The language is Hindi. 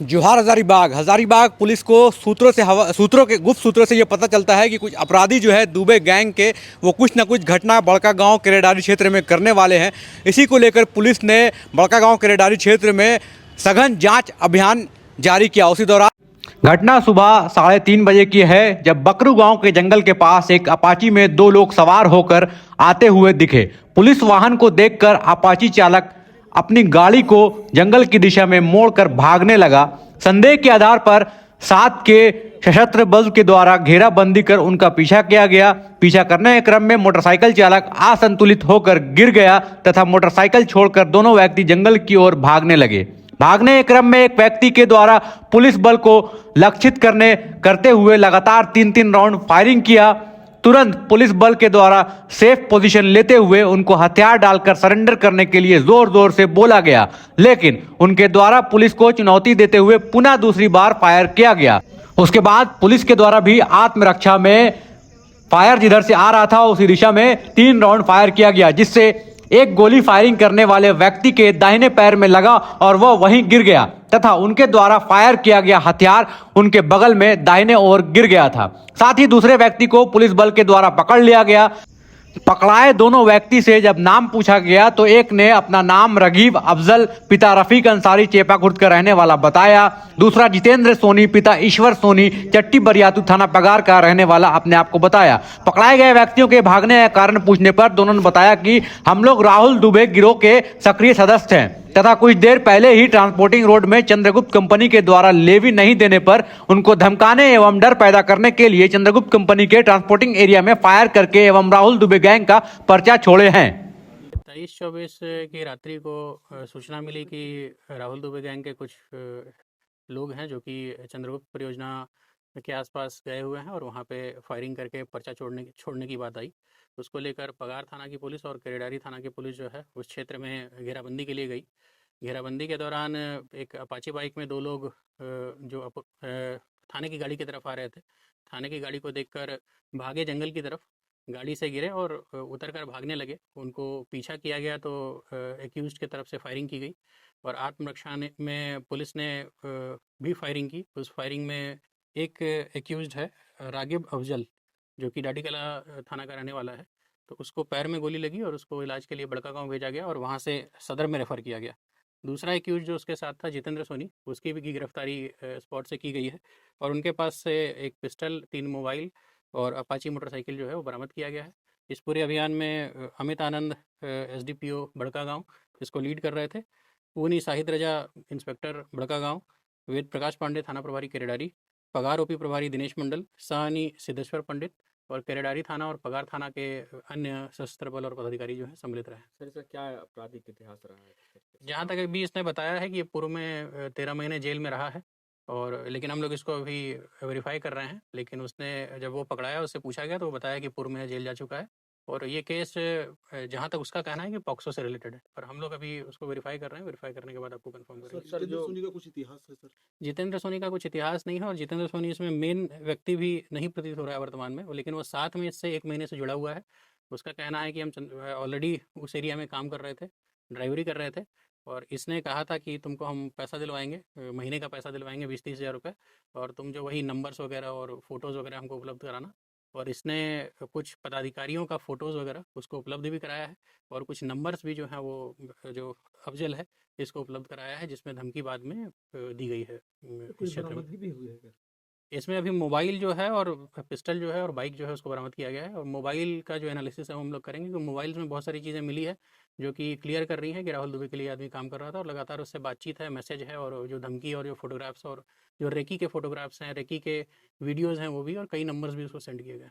जोहार हजारीबाग। हजारीबाग पुलिस को सूत्रों के गुप्त सूत्रों से ये पता चलता है कि कुछ अपराधी जो है दुबे गैंग के, वो कुछ ना कुछ घटना बड़का गांव केरेडारी क्षेत्र में करने वाले हैं। इसी को लेकर पुलिस ने बड़का गांव केरेडारी क्षेत्र में सघन जांच अभियान जारी किया। उसी दौरान घटना सुबह 3:30 बजे की है, जब बकरू गांव के जंगल के पास एक अपाची में दो लोग सवार होकर आते हुए दिखे। पुलिस वाहन को देखकर अपाची चालक अपनी गाड़ी को जंगल की दिशा में मोड़कर भागने लगा। संदेह के आधार पर साथ के सशस्त्र बल के द्वारा घेराबंदी कर उनका पीछा किया गया। पीछा करने के क्रम में मोटरसाइकिल चालक असंतुलित होकर गिर गया तथा मोटरसाइकिल छोड़कर दोनों व्यक्ति जंगल की ओर भागने लगे। भागने के क्रम में एक व्यक्ति के द्वारा पुलिस बल को लक्षित करते हुए लगातार 3-3 राउंड फायरिंग किया। तुरंत पुलिस बल के द्वारा सेफ पोजीशन लेते हुए उनको हथियार डालकर सरेंडर करने के लिए जोर जोर से बोला गया, लेकिन उनके द्वारा पुलिस को चुनौती देते हुए पुनः दूसरी बार फायर किया गया। उसके बाद पुलिस के द्वारा भी आत्मरक्षा में फायर जिधर से आ रहा था उसी दिशा में 3 राउंड फायर किया गया, जिससे एक गोली फायरिंग करने वाले व्यक्ति के दाहिने पैर में लगा और वह वहीं गिर गया तथा उनके द्वारा फायर किया गया हथियार उनके बगल में दाहिने ओर गिर गया था। साथ ही दूसरे व्यक्ति को पुलिस बल के द्वारा पकड़ लिया गया। पकड़ाए दोनों व्यक्ति से जब नाम पूछा गया तो एक ने अपना नाम रगीब अफजल पिता रफीक अंसारी चेपाखुर्द का रहने वाला बताया। दूसरा जितेंद्र सोनी पिता ईश्वर सोनी चट्टी बरियातू थाना पगार का रहने वाला अपने आप को बताया। पकड़ाए गए व्यक्तियों के भागने का कारण पूछने पर दोनों ने बताया कि हम लोग राहुल दुबे गिरोह के सक्रिय सदस्य हैं तथा कुछ देर पहले ही ट्रांसपोर्टिंग रोड में चंद्रगुप्त कंपनी के द्वारा लेवी नहीं देने पर उनको धमकाने एवं डर पैदा करने के लिए चंद्रगुप्त कंपनी के ट्रांसपोर्टिंग एरिया में फायर करके एवं राहुल दुबे गैंग का पर्चा छोड़े हैं। 23-24 की रात्रि को सूचना मिली कि राहुल दुबे गैंग के कुछ लोग हैं जो कि चंद्रगुप्त परियोजना के आसपास गए हुए हैं और वहां पे फायरिंग करके पर्चा छोड़ने की बात आई। उसको लेकर पगार थाना की पुलिस और केरेडारी थाना की पुलिस जो है उस क्षेत्र में घेराबंदी के लिए गई। घेराबंदी के दौरान एक अपाची बाइक में 2 लोग थाने की गाड़ी की तरफ आ रहे थे। थाने की गाड़ी को देखकर भागे जंगल की तरफ, गाड़ी से गिरे और उतर कर भागने लगे। उनको पीछा किया गया तो एक्यूज्ड की तरफ से फायरिंग की गई और आत्मरक्षा में पुलिस ने भी फायरिंग की। उस फायरिंग में एक एक्यूज्ड है रागिब अफजल, जो कि डाडीकला थाना का रहने वाला है, तो उसको पैर में गोली लगी और उसको इलाज के लिए बड़का गांव भेजा गया और वहां से सदर में रेफ़र किया गया। दूसरा एक्यूज जो उसके साथ था जितेंद्र सोनी, उसकी भी गिरफ्तारी स्पॉट से की गई है और उनके पास से एक पिस्टल, 3 मोबाइल और अपाची मोटरसाइकिल जो है वो बरामद किया गया है। इस पूरे अभियान में अमित आनंद एसडीपीओ बड़का गांव इसको लीड कर रहे थे। पूनी साहिद रजा इंस्पेक्टर बड़का गांव, वेद प्रकाश पांडे थाना प्रभारी केरेडारी, पगार ओपी प्रभारी दिनेश मंडल, साहनी सिद्धेश्वर पंडित और केरेडारी थाना और पगार थाना के अन्य सशस्त्र बल और पदाधिकारी जो है सम्मिलित रहे। सर इसका क्या आपराधिक इतिहास रहा है? जहाँ तक अभी इसने बताया है कि ये पूर्व में 13 महीने जेल में रहा है और लेकिन हम लोग इसको अभी वेरीफाई कर रहे हैं। लेकिन उसने जब वो पकड़ाया उससे पूछा गया तो वो बताया कि पूर्व में जेल जा चुका है और ये केस जहाँ तक उसका कहना है कि पॉक्सो से रिलेटेड है, पर हम लोग अभी उसको वेरीफाई कर रहे हैं। वेरीफाई करने के बाद आपको कंफर्म करेंगे। सर जो सोनी का कुछ इतिहास है सर? जितेंद्र सोनी का कुछ इतिहास नहीं है और जितेंद्र सोनी इसमें मेन व्यक्ति भी नहीं प्रतीत हो रहा है वर्तमान में, लेकिन वो साथ में इससे 1 महीने से जुड़ा हुआ है। उसका कहना है कि हम ऑलरेडी उस एरिया में काम कर रहे थे, ड्राइवरी कर रहे थे और इसने कहा था कि तुमको हम पैसा दिलवाएंगे, महीने का पैसा दिलवाएंगे 20-30 हज़ार रुपये, और तुम जो वही नंबर्स वगैरह और फोटोज़ वगैरह हमको उपलब्ध कराना। और इसने कुछ पदाधिकारियों का फ़ोटोज़ वगैरह उसको उपलब्ध भी कराया है और कुछ नंबर्स भी जो हैं वो जो अफजल है इसको उपलब्ध कराया है, जिसमें धमकी बाद में दी गई है इस क्षेत्र में। भी हुई है क्या? इसमें अभी मोबाइल जो है और पिस्टल जो है और बाइक जो है उसको बरामद किया गया है और मोबाइल का जो एनालिसिस है वो हम लोग करेंगे, क्योंकि मोबाइल में बहुत सारी चीज़ें मिली है जो कि क्लियर कर रही हैं कि राहुल दुबे के लिए आदमी काम कर रहा था और लगातार उससे बातचीत है, मैसेज है और जो धमकी और जो फोटोग्राफ्स और जो रेकी के फोटोग्राफ्स हैं, रेकी के वीडियोज़ हैं वो भी, और कई नंबर्स भी उसको सेंड किए गए।